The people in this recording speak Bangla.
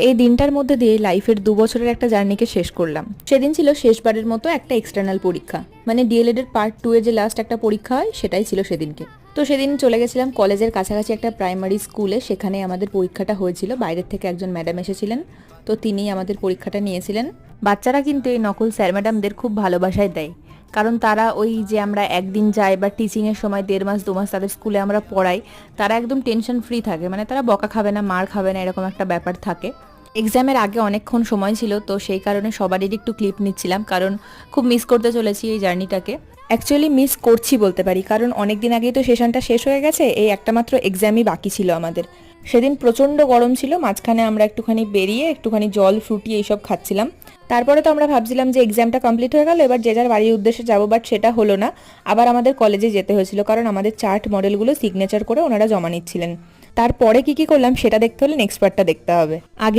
এই দিনটার মধ্যে দিয়ে লাইফের 2 বছরের একটা জার্নিকে শেষ করলাম। সেদিন ছিল শেষবারের মতো একটা এক্সটার্নাল পরীক্ষা, মানে ডিএলএড এর পার্ট 2 এর যে লাস্ট একটা পরীক্ষা হয় সেটাই ছিল সেদিনকে। তো সেদিন চলে গেছিলাম কলেজের কাছাকাছি একটা প্রাইমারি স্কুলে, সেখানে আমাদের পরীক্ষাটা হয়েছিল। বাইরের থেকে একজন ম্যাডাম এসেছিলেন, তো তিনিই আমাদের পরীক্ষাটা নিয়েছিলেন। বাচ্চারা কিন্তু এই নকল স্যার ম্যাডামদের খুব ভালোবাসায় দেয়, কারণ তারা ওই যে আমরা একদিন যাই বা টিচিংয়ের সময় 1.5 মাস 2 মাস তাদের স্কুলে আমরা পড়াই, তারা একদম টেনশন ফ্রি থাকে, মানে তারা বকা খাবে না, মার খাবে না, এরকম একটা ব্যাপার থাকে। এক্সামের আগে অনেকক্ষণ সময় ছিল, তো সেই কারণে সবারই একটু ক্লিপ নিচ্ছিলাম, কারণ খুব মিস করতে চলেছি এই জার্নিটাকে। অ্যাকচুয়ালি মিস করছি বলতে পারি, কারণ অনেক দিন আগেই তো সেশনটা শেষ হয়ে গেছে, এই একটা মাত্র এক্সামই বাকি ছিল আমাদের। সেদিন প্রচণ্ড গরম ছিল, মাঝখানে আমরা একটুখানি বেরিয়ে একটুখানি জল ফ্রুটি এইসব খাচ্ছিলাম। তারপরে তো আমরা ভাবছিলাম যে এক্সামটা কমপ্লিট হয়ে গেল, এবার যে যার বাড়ির উদ্দেশ্যে যাবো, বাট সেটা হলো না। আবার আমাদের কলেজে যেতে হয়েছিল, কারণ আমাদের চার্ট মডেলগুলো সিগনেচার করে ওনারা জমা নিচ্ছিলেন। তারপরে কি কি করলাম সেটা দেখতে হলে নেক্সট পার্টটা দেখতে হবে। আগে